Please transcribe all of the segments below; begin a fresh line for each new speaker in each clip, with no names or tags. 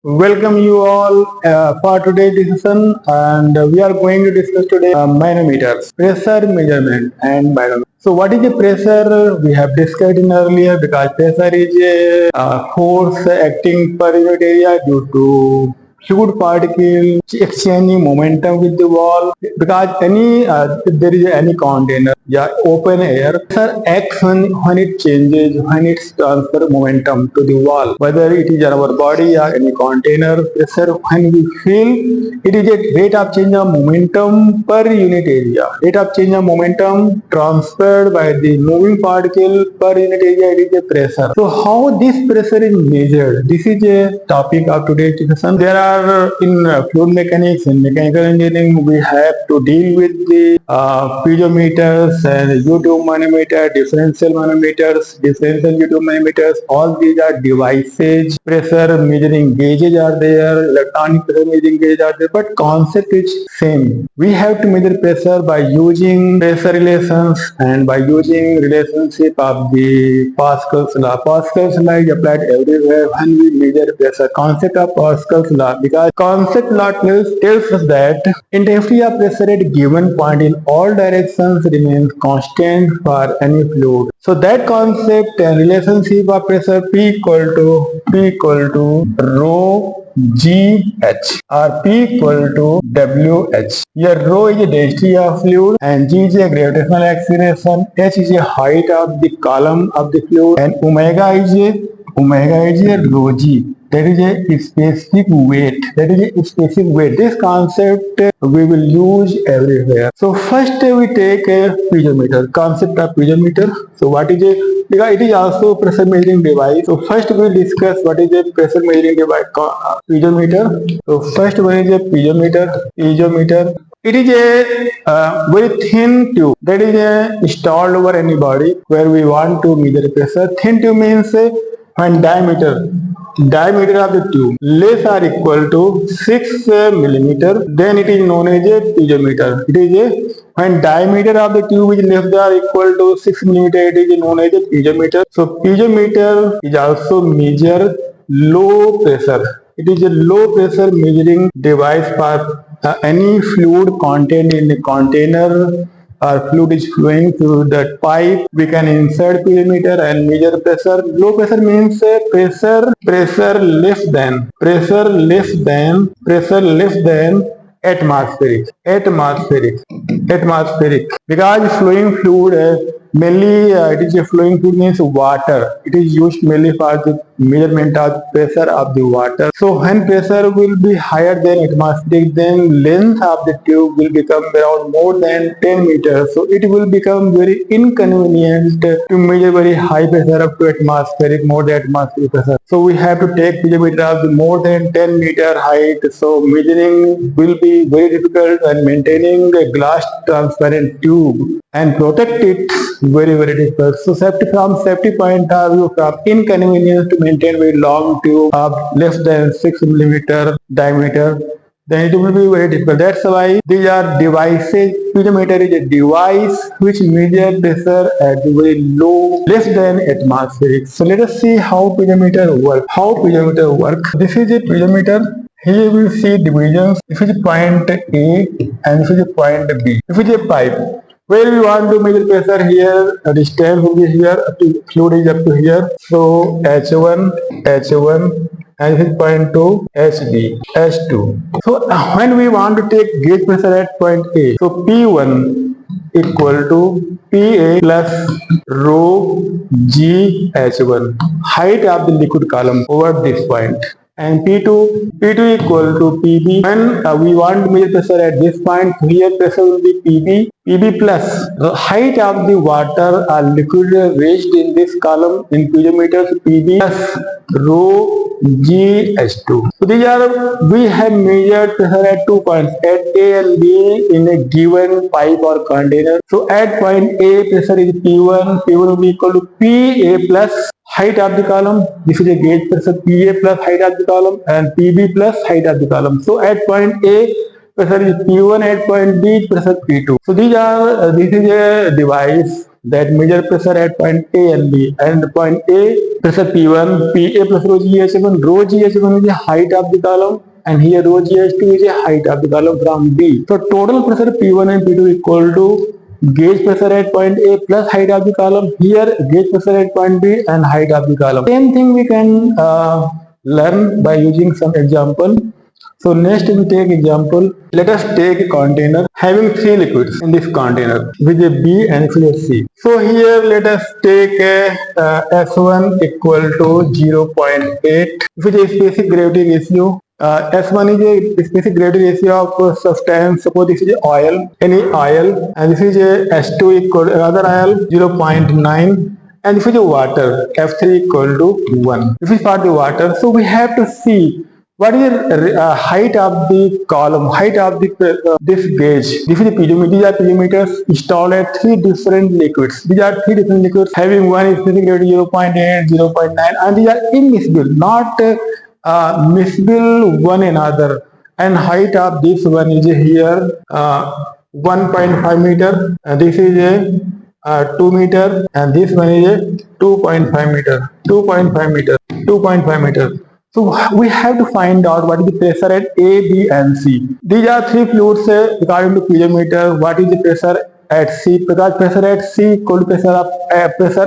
Welcome you all for today's discussion, and we are going to discuss today manometers, pressure measurement and manometer. So what is the pressure? We have discussed in earlier because pressure is a force acting per unit area due to fluid particle exchanging momentum with the wall because if there is any container, yeah, open air, pressure acts when it changes, when it transfer momentum to the wall, whether it is our body or any container. Pressure, when we feel, it is a rate of change of momentum per unit area, rate of change of momentum transferred by the moving particle per unit area. It is a pressure. So how this pressure is measured, this is a topic of today's discussion. There are in fluid mechanics and mechanical engineering, we have to deal with the piezometers and U-tube manometer, differential U-tube manometers. All these are devices. Pressure measuring gauges are there, electronic pressure measuring gauges are there, but concept is same. We have to measure pressure by using pressure relations and by using relationship of the Pascal's law. Pascal's law is applied everywhere when we measure pressure. Concept of Pascal's law, because concept law tells us that intensity of pressure at a given point in all directions remains constant for any fluid. So that concept and relationship of pressure P equal to rho GH or P equal to WH. Here rho is the density of fluid and G is a gravitational acceleration, H is a height of the column of the fluid, and omega is a rho G. That is a specific weight. This concept we will use everywhere. So first we take a piezometer. Concept of piezometer. So what is a, because it is also pressure measuring device. So first we will discuss what is a pressure measuring device, piezometer. So first one is a piezometer. It is a very thin tube that is installed over any body where we want to measure pressure. Thin tube means when diameter of the tube less or equal to 6 millimeter, then it is known as a piezometer. It is a, when diameter of the tube is less than or equal to 6 millimeter, it is known as a piezometer. So piezometer is also measure low pressure. It is a low pressure measuring device for any fluid contained in the container or fluid is flowing through the pipe. We can insert piezometer and measure pressure. Low pressure means pressure less than atmospheric, because flowing fluid mainly it is a flowing fluid means water. It is used mainly for the measurement of pressure of the water. So when pressure will be higher than atmospheric, then length of the tube will become around more than 10 meters. So it will become very inconvenient to measure very high pressure up to atmospheric, more than atmospheric pressure. So we have to take piezometer of the more than 10 meter height. So measuring will be very difficult, and maintaining a glass transparent tube and protect it very difficult. So safety point of view, from inconvenience to maintain very long tube of less than 6 millimeter diameter, then it will be very difficult. That's why these are devices. Piezometer is a device which measures pressure at very low, less than atmospheric. So let us see how piezometer works. This is a piezometer. Here we see divisions. This is point A and this is point B. This is a pipe. Where we want to measure pressure, here a distance will be here, fluid is up to here. So H1, and this is point 2, H2. So when we want to take gauge pressure at point A, so P1 equal to PA plus rho GH1, height of the liquid column over this point. And P2 equal to PB. When we want to measure pressure at this point, here pressure will be PB plus the height of the water or liquid raised in this column in piezometers, PB plus rho GH2. So these are, we have measured pressure at 2 points, at A and B in a given pipe or container. So at point A, pressure is P1 will be equal to PA plus height of the column. This is a gauge pressure, PA plus height of the column, and PB plus height of the column. So at point A, pressure is P1, at point B, pressure P2. So this is a device that measure pressure at point A and B. And point A, pressure P1, PA plus rho GH1. Rho GH1 is the height of the column, and here rho GH2 is the height of the column from B. So total pressure P1 and P2 equal to gauge pressure at point A plus height of the column. Here gauge pressure at point B and height of the column. Same thing we can learn by using some example. So next we take example. Let us take a container having three liquids in this container with a B and with a C. So here let us take a S1 equal to 0.8 which is basic gravity ratio. S1 is a specific gravity ratio of substance. Suppose this is oil, any oil, and this is a S2 equal to another oil 0.9, and this is a water, F3 equal to 1. This is for the water. So we have to see what is the height of the column, height of the this gauge. This is the piezometer. These are piezometers installed at three different liquids. These are three different liquids having one specific gravity 0.8, 0.9, and these are immiscible, not miscible one another. And height of this one is here 1.5 meter, and this is a 2 meter, and this one is a 2.5 meter, 2.5 meter, 2.5 meter. So we have to find out what is the pressure at A, B and C. These are three fluids according to piezometer. What is the pressure at C? Because pressure at C equal to pressure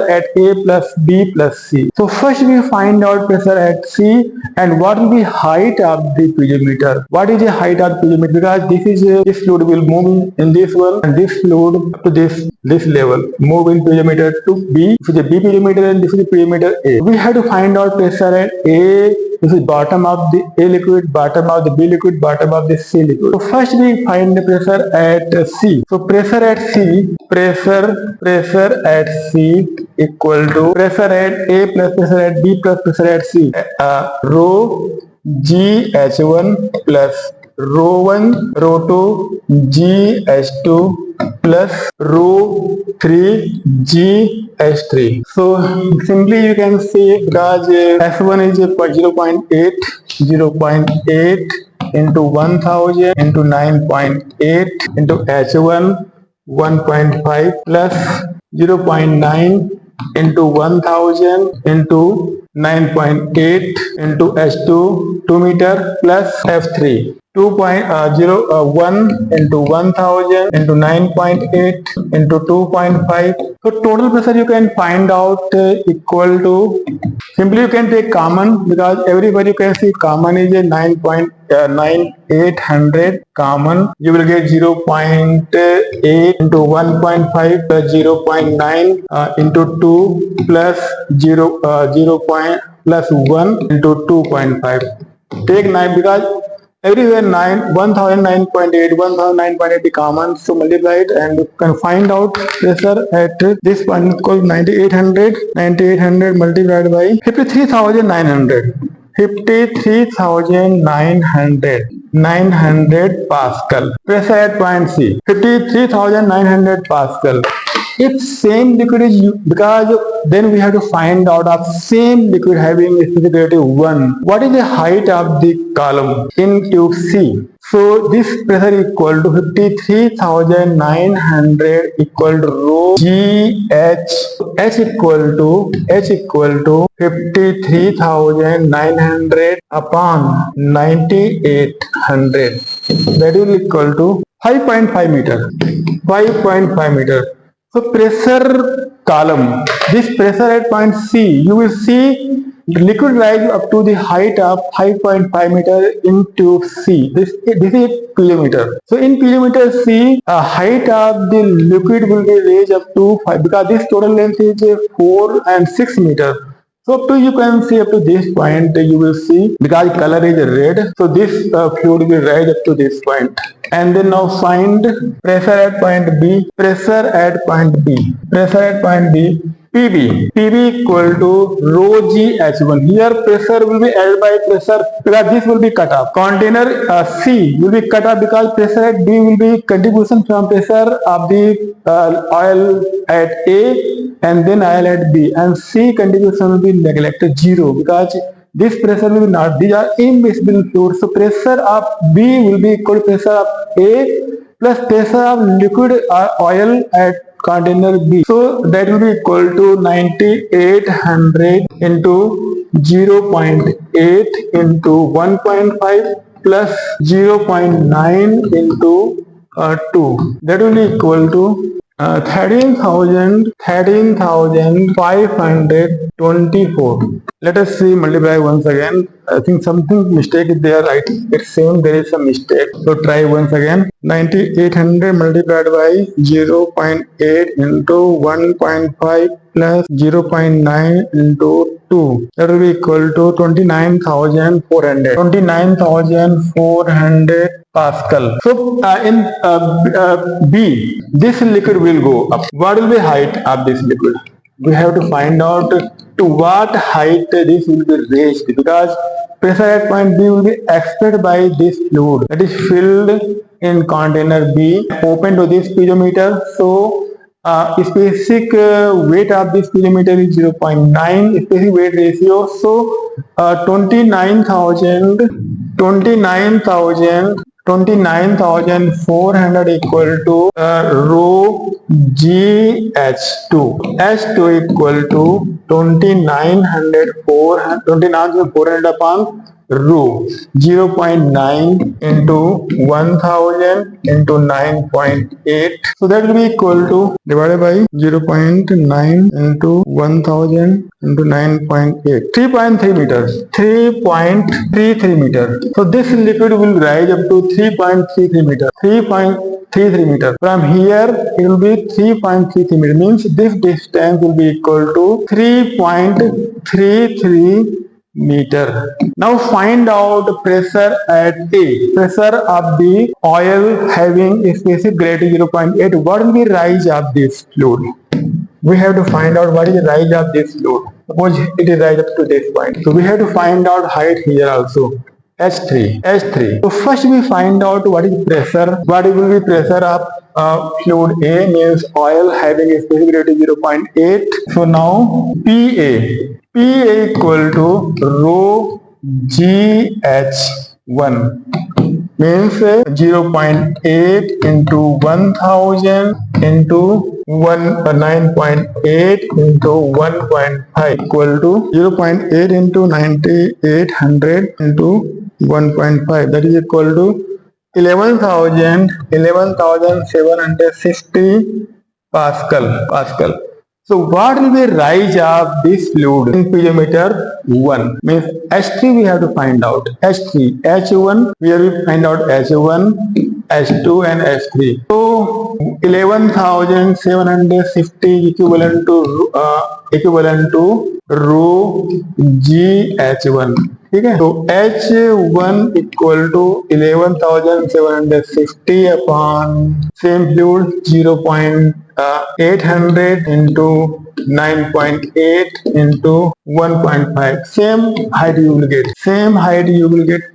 at A plus B plus C. So first we find out pressure at C and what will be height of the piezometer. What is the height of the piezometer? Because this fluid will move in this one, and this fluid to this level, move in piezometer to B. This is the B piezometer and this is the piezometer A. We have to find out pressure at A. This is bottom of the A liquid, bottom of the B liquid, bottom of the C liquid. So first we find the pressure at C. So pressure at C, pressure at C equal to pressure at A plus pressure at B plus pressure at C. Rho GH1 plus rho 1, rho 2 GH2 plus rho 3 GH3. So simply you can say because S1 is 0.8 into 1000 into 9.8 into H1 1.5 plus 0.9 into 1000 into 9.8 into H2 2 meter plus F3 2.01 into 1000 into 9.8 into 2.5. So total pressure you can find out equal to, simply you can take common because everybody you can see common is a 9.800 common. You will get 0.8 into 1.5 plus 0.9 into 2 plus 0 plus 1 into 2.5. Take 9 because everywhere 1009.8, 1009.8 common, so multiply it and you can find out pressure at this point called 9800 multiplied by 53,900. 900 Pascal. Pressure at point C, 53,900 Pascal. If same liquid is used, because then we have to find out of same liquid having a specific gravity 1, what is the height of the column in tube C? So this pressure equal to 53,900 equal to rho GH, H equal to 53,900 upon 9800. That is equal to 5.5 meter. 5.5 meter. So pressure column, this pressure at point C, you will see the liquid rise up to the height of 5.5 meter in tube C. This is piezometer. So in piezometer C, height of the liquid will be raised up to 5 because this total length is 4 and 6 meter. So up to you can see up to this point you will see because color is red. So this fluid will rise up to this point. And then now find pressure at point B, pressure at point B, pressure at point B, PB equal to rho GH1. Here pressure will be added by pressure because this will be cut off. Container C will be cut off because pressure at B will be contribution from pressure of the oil at A and then oil at B, and C contribution will be neglected 0 because this pressure will be not. These are immiscible fluids. So pressure of B will be equal to pressure of A plus pressure of liquid oil at container B. So that will be equal to 9800 into 0.8 into 1.5 plus 0.9 into 2. That will be equal to 13,524. Let us see multiply once again. I think something mistake is there, right? It's same, there is some mistake. So try once again. 9800 multiplied by 0.8 into 1.5 plus 0.9 into 2. That will be equal to 29,400. 29,400 Pascal. So in B, this liquid will go up. What will be height of this liquid? We have to find out to what height this will be raised, because pressure at point B will be expected by this fluid that is filled in container B open to this piezometer. So specific weight of this piezometer is 0.9, specific weight ratio. So 29,400 equal to rho GH2. H2 equal to 29,400 upon rho. 0.9 into 1000 into 9.8. So that will be equal to divided by 0.9 into 1000 into 9.8. 3.3 meters. 3.33 meters. So this liquid will rise up to 3.33 meters. 3.33 meters. From here it will be 3.33 meters. Means this distance will be equal to 3.33 meter. Now find out pressure at A. Pressure of the oil having a specific gravity 0.8. What will be rise of this fluid? We have to find out what is the rise of this fluid. Suppose it is rise up to this point. So we have to find out height here also. H3. So first we find out what is pressure. What will be pressure of fluid A, means oil having a specific gravity 0.8. So now PA equal to rho GH1 means 0.8 into 1000 into 9.8 into 1.5 equal to 0.8 into 9800 into 1.5, that is equal to 11,760 Pascal. So what will be rise of this fluid in piezometer 1? Means H3 we have to find out. H3, H1, we have to find out H1, H2 and H3. So 11,760 equivalent to rho GH1. Okay? So H1 equal to 11,760 upon same fluid 0.800 into 9.8 into 1.5. Same height you will get.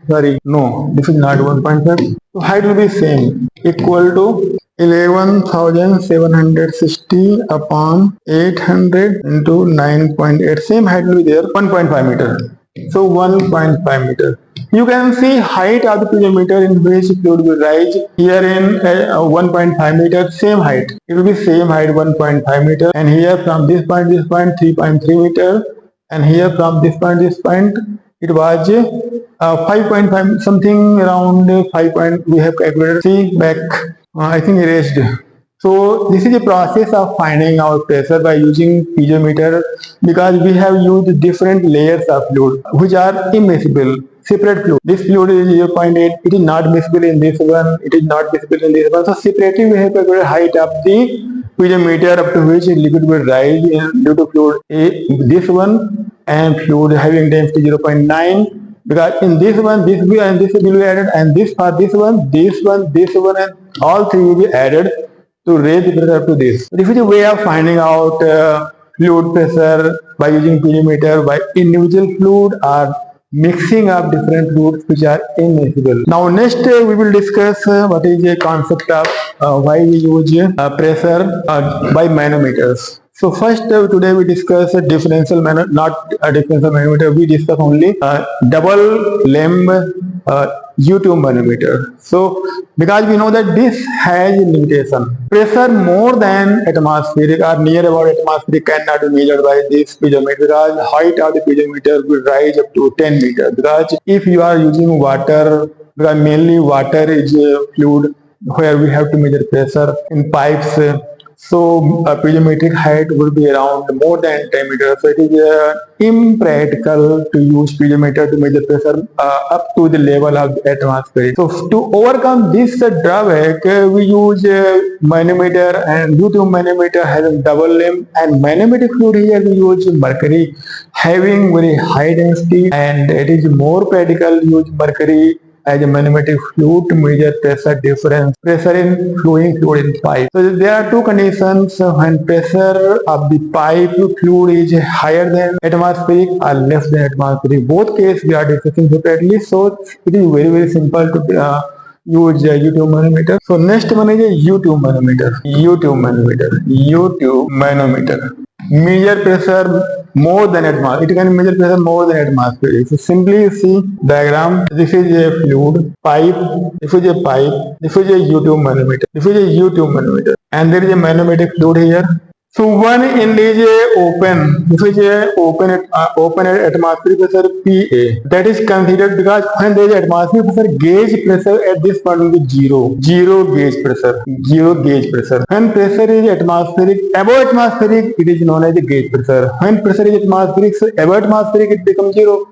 Sorry, no, this is not 1.5. So height will be same, equal to 11,760 upon 800 into 9.8. Same height will be there, 1.5 meter. So 1.5 meter. You can see height of the piezometer in which fluid will rise. Here in 1.5 meter, same height. It will be same height 1.5 meter. And here from this point 3.3 meter. And here from this point it was 5.5, something around 5 point. We have calculated. See back. I think erased. So this is a process of finding out pressure by using piezometer, because we have used different layers of fluid which are immiscible, separate fluid. This fluid is 0.8, it is not miscible in this one, it is not miscible in this one. So separately we have calculated height of the piezometer up to which liquid will rise due to fluid A, this one, and fluid having density 0.9. Because in this one, this will and this will be added, and this for this one, and all three will be added to raise the pressure up to this. This is a way of finding out fluid pressure by using piezometer by individual fluid or mixing of different fluids which are immiscible. Now next we will discuss what is a concept of why we use pressure by manometers. So first today we discuss a differential manometer, not a differential manometer. We discuss only double limb U2 manometer. So because we know that this has limitation, pressure more than atmospheric or near about atmospheric cannot be measured by this piezometer, because height of the piezometer will rise up to 10 meters. Because if you are using water, because mainly water is a fluid where we have to measure pressure in pipes. So a piezometric height will be around more than 10 meters. So it is impractical to use piezometer to measure pressure up to the level of the atmosphere. So to overcome this drawback, we use manometer, and due to manometer having double limb and manometric fluid, here we use mercury having very high density, and it is more practical to use mercury as a manometric fluid to measure pressure in flowing fluid in pipe. So there are two conditions when pressure of the pipe fluid is higher than atmospheric or less than atmospheric. Both cases we are discussing separately. So it is very simple to use U2 manometer. So next one is a U2 manometer. U2 manometer. Measure pressure more than atmosphere. It can measure pressure more than atmosphere. So simply you see diagram. This is a fluid pipe. This is a pipe. This is a U2 manometer. This is a U2 manometer, and there is a manometric fluid here. So one end is open. This is open at atmospheric pressure PA. That is considered because when there is atmospheric pressure, gauge pressure at this point will be zero. Zero gauge pressure. When pressure is atmospheric, above atmospheric, it is known as a gauge pressure. When pressure is atmospheric, so above atmospheric, it becomes zero.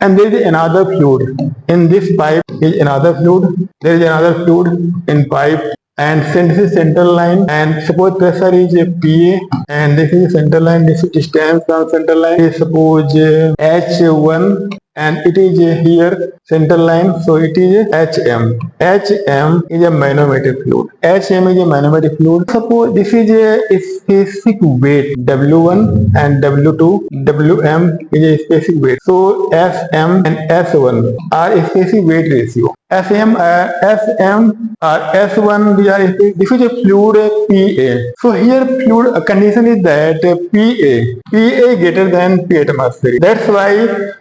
And there is another fluid. In this pipe is another fluid. There is another fluid in pipe. And since this is central line, and suppose pressure is PA, and this is central line, this is distance from central line is suppose H1, and it is here central line, so it is HM. HM is a manometric fluid. HM is a manometric fluid. Suppose this is a specific weight W1 and W2. WM is a specific weight. So SM and S1 are a specific weight ratio. SM or S1, this is a fluid PA. So here fluid condition is that PA greater than P atmospheric. That's why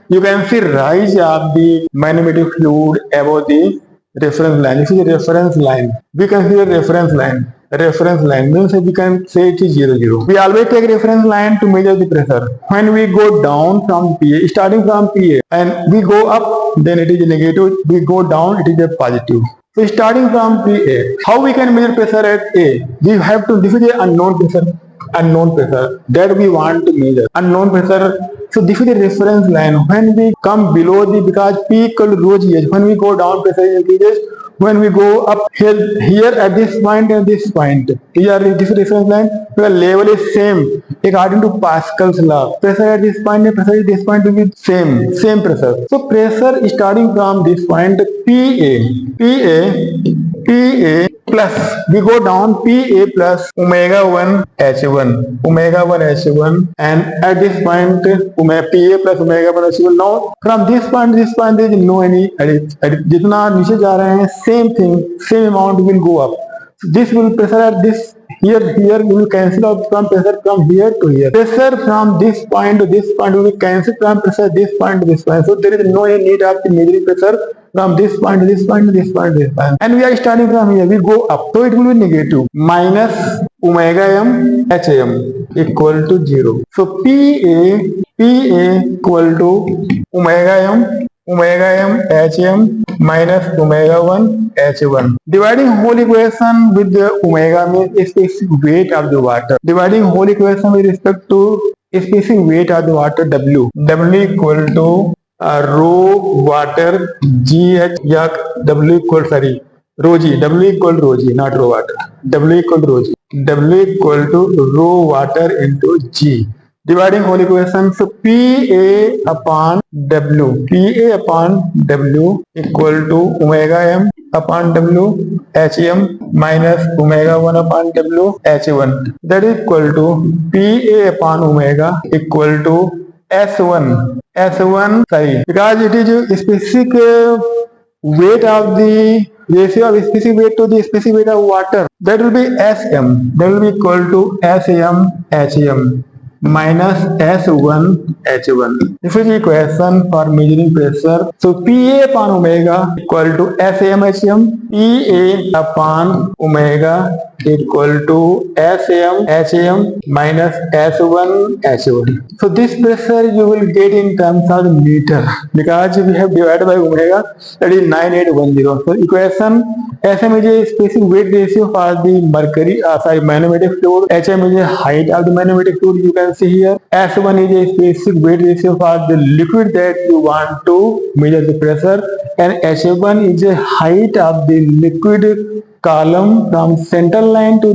you can see rise of the manometric fluid above the reference line. This is a reference line. We consider reference line. Reference line means we can say it is 0, 0. We always take reference line to measure the pressure. When we go down from PA, starting from PA, and we go up, then it is negative. We go down, it is a positive. So starting from PA, how we can measure pressure at A? We have to, this is a unknown pressure that we want to measure. Unknown pressure. So this is the reference line. When we come below because P equal to rho GH, when we go down, pressure increases. When we go up here at this point and this point, here is this reference line, the level is same according to Pascal's law. Pressure at this point and pressure at this point will be same pressure. So pressure starting from this point PA plus, we go down PA plus omega 1 H1, and at this point PA plus omega 1 H1. Now from this point there is no any जितना नीचे जा रहे हैं same amount will go up. So this will pressure at this here we will cancel out from pressure from here to here. Pressure from this point to this point will be cancelled from pressure this point to this point. So there is no need of measuring pressure from this point to this point to this point to this point. And we are starting from here. We go up. So it will be negative. Minus omega m HM equal to 0. So PA equal to omega m HM minus omega 1 H1. Dividing whole equation with the omega means specific weight of the water. Dividing whole equation with respect to specific weight of the water W. W equal to rho water GH या W equal rho G. W equal to rho G, not rho water. W equal to rho G. W equal to rho water into G. Dividing whole equation, so PA upon W equal to omega m upon W HM minus omega 1 upon W H1. That is equal to PA upon omega equal to S1 because it is a specific weight of the ratio of specific weight to the specific weight of water. That will be SM. That will be equal to SAM HM. minus S1 H1. This is the equation for measuring pressure. So PA upon omega equal to SAM HM. PA upon omega equal to SAM HM minus S1 H1. So this pressure you will get in terms of meter because we have divided by omega, that is 9810. So equation SM is a specific weight ratio for the manometric fluid. HM is a height of the manometric fluid, you can see here. S1 is a specific weight ratio for the liquid that you want to measure the pressure, and H1 is a height of the liquid column from center line to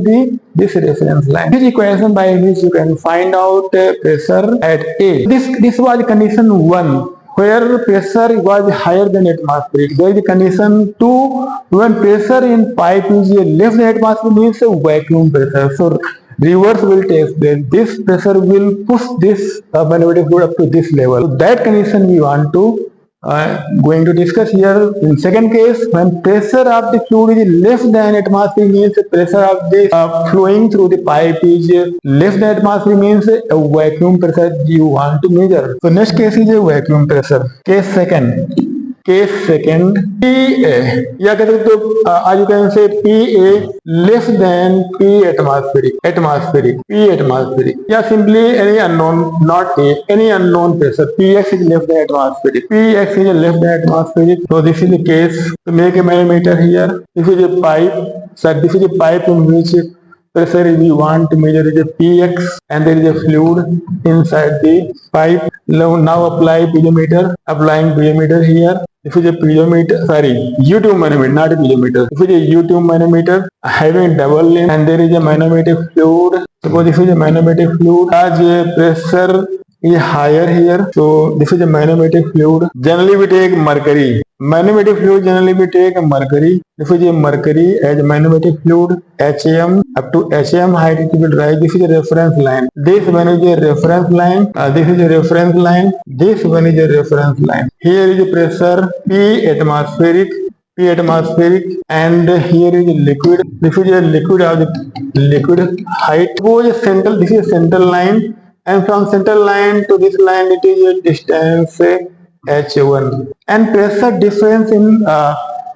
this reference line. This equation by which you can find out pressure at A. This was condition 1, where pressure was higher than atmospheric. There is a condition 2, when pressure in pipe is less than atmospheric, means a vacuum pressure. So reverse will take place. This pressure will push this manometric fluid up to this level. So that condition we want to going to discuss here. In second case, when pressure of the fluid is less than atmosphere, means the pressure of the flowing through the pipe is less than atmosphere, means a vacuum pressure you want to measure. So next case is a vacuum pressure. Case second PA, या कहते तो आज you can say PA less than P atmospheric, P atmospheric, या simply any unknown, not A, any unknown pressure. PX is less than atmospheric, PX is less than atmospheric. So this is the case. To make a manometer here, this is a pipe. So this is a pipe in which pressure we want to measure is a PX, and there is a fluid inside the pipe. Now apply piezometer. Applying piezometer here. This is a piezometer, U-tube manometer, not a piezometer. This is a U-tube manometer having double length, and there is a manometric fluid. Suppose this is a manometric fluid, as a pressure is higher here. So this is a manometric fluid. Generally we take mercury. Manometric fluid generally we take mercury. This is a mercury as a manometric fluid. HM, up to HM height it will rise. This is a reference line. This one is a reference line. This is a reference line. This one is a reference line. Here is a pressure P atmospheric, and here is a liquid. This is a liquid of the liquid height. This is a central line, and from central line to this line it is a distance H1, and pressure difference in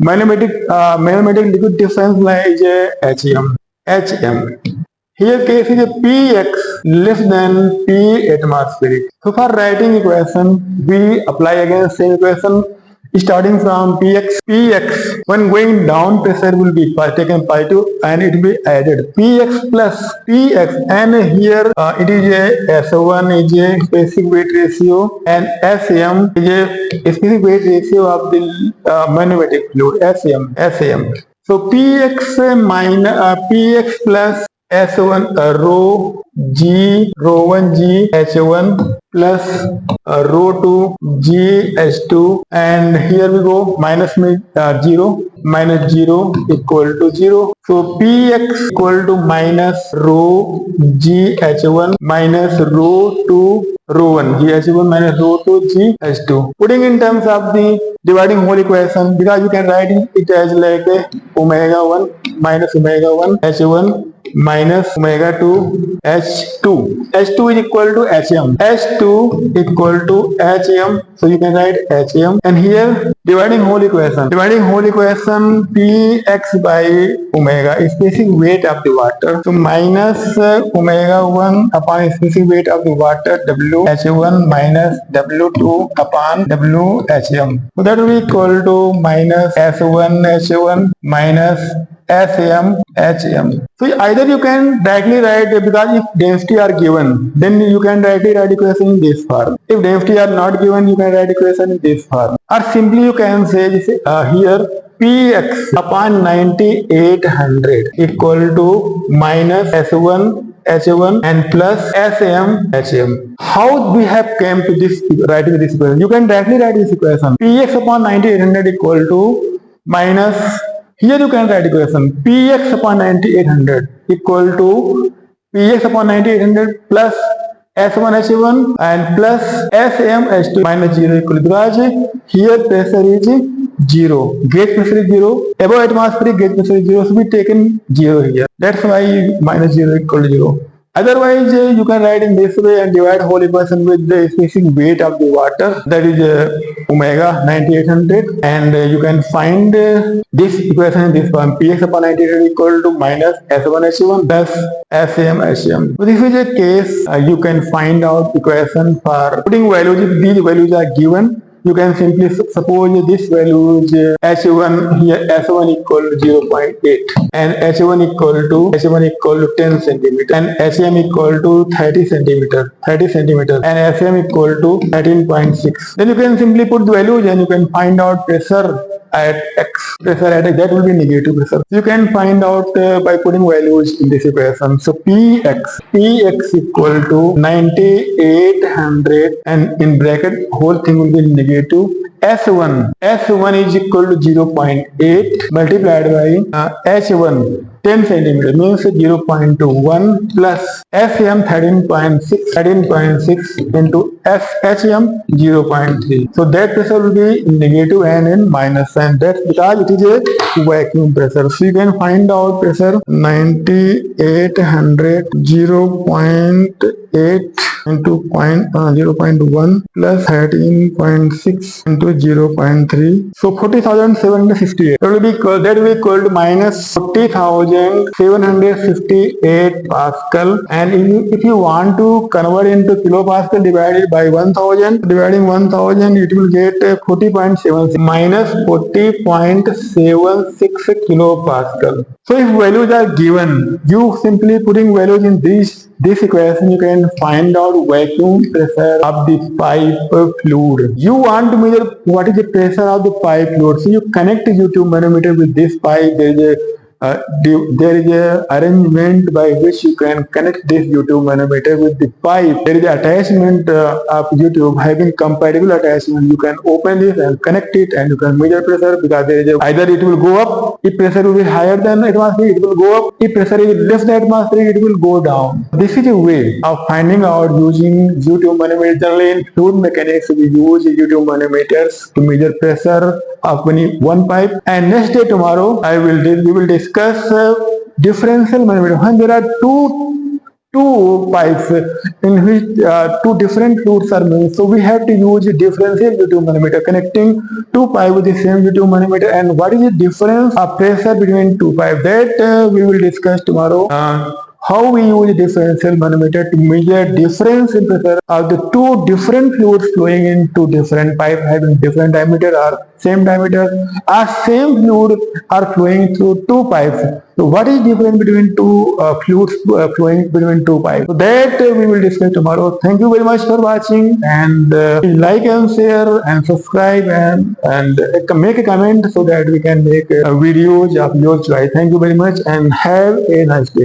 manometric liquid difference lies HM. Here case is a PX less than P atmospheric. So for writing equation, we apply again same equation starting from PX. When going down, pressure will be taken pi 2 and it will be added PX plus PX, and here it is a S1 is a specific weight ratio, and SM is a specific weight ratio of the manometric fluid, SAM. So PX plus S1 rho 1 G H1 plus rho 2 G H2, and here we go minus 0 equal to 0. So Px equal to minus rho G H1 minus rho 2 rho 1 G H1 minus rho 2 G H2. Putting in terms of the dividing whole equation, because you can write it as like omega 1 minus omega 1 H1 minus omega 2 H2. H2 is equal to HM. H2 equal to HM. So you can write HM. And here dividing whole equation. Px by omega is specific weight of the water. So minus omega 1 upon specific weight of the water WH1 minus W2 upon WHM. So that will be equal to minus S1H1 minus SM HM. So either you can directly write, because if density are given, then you can directly write equation in this form. If density are not given, you can write equation in this form. Or simply you can say this, here Px upon 9800 equal to minus S1 H1 and plus SM HM. How we have came to this writing this equation? You can directly write this equation. Px upon 9800 equal to minus, here you can write equation Px upon 9800 equal to Px upon 9800 plus S1 H1 and plus SM H2 minus 0 equal to, because here pressure is 0, gauge pressure is 0, above atmospheric gauge pressure is 0, so we taken 0 here. That's why minus 0 equal to 0. Otherwise, you can write in this way and divide whole equation with the specific weight of the water, that is omega 9800, and you can find this equation in this form: px upon 9800 equal to minus S1H1 plus SAM. So this is a case you can find out equation for putting values. If these values are given, you can simply suppose this value is H1 here, S1 equal to 0.8 and H1 equal to 10 centimeter and SM equal to 30 centimeter and SM equal to 13.6. Then you can simply put the values and you can find out pressure at X. That will be negative pressure. You can find out by putting values in this equation. So Px equal to 9800 and in bracket whole thing will be negative. S1 is equal to 0.8 multiplied by H1 10 centimeter means 0.21 plus SM 13.6 into HM 0.3. So that pressure will be negative and in minus sign. That's because it is a vacuum pressure. So you can find out pressure 9800 0.8 into 0.1 plus 13.6 into 0.3. So 40,758. That will be equal to minus 40,758 Pascal. And if you want to convert into kilopascal divided by 1000, dividing 1000, it will get 40.76 minus 40.76 kilopascal. So if values are given, you simply putting values in this equation, you can find out vacuum pressure of the pipe fluid. You want to measure what is the pressure of the pipe fluid. So you connect U-tube manometer with this pipe. There is a arrangement by which you can connect this U-tube manometer with the pipe. There is an attachment of U-tube having compatible attachment. You can open this and connect it and you can measure pressure, because there is either it will go up if pressure will be higher than atmospheric, it will go up. If pressure is less than atmospheric, it will go down. This is a way of finding out using U-tube manometer. Generally in fluid mechanics, we use U-tube manometers to measure pressure of one pipe. And next day tomorrow we will discuss differential manometer. When there are two pipes in which two different fluids are moving, so we have to use a differential U-tube manometer connecting two pipes with the same U-tube manometer. And what is the difference of pressure between two pipes, that we will discuss tomorrow. How we use differential manometer to measure difference in pressure of the two different fluids flowing in two different pipes having different diameter or same diameter, or same fluid are flowing through two pipes. So what is difference between two fluids flowing between two pipes? So that we will discuss tomorrow. Thank you very much for watching, and like and share and subscribe and make a comment so that we can make videos of your choice. Thank you very much and have a nice day.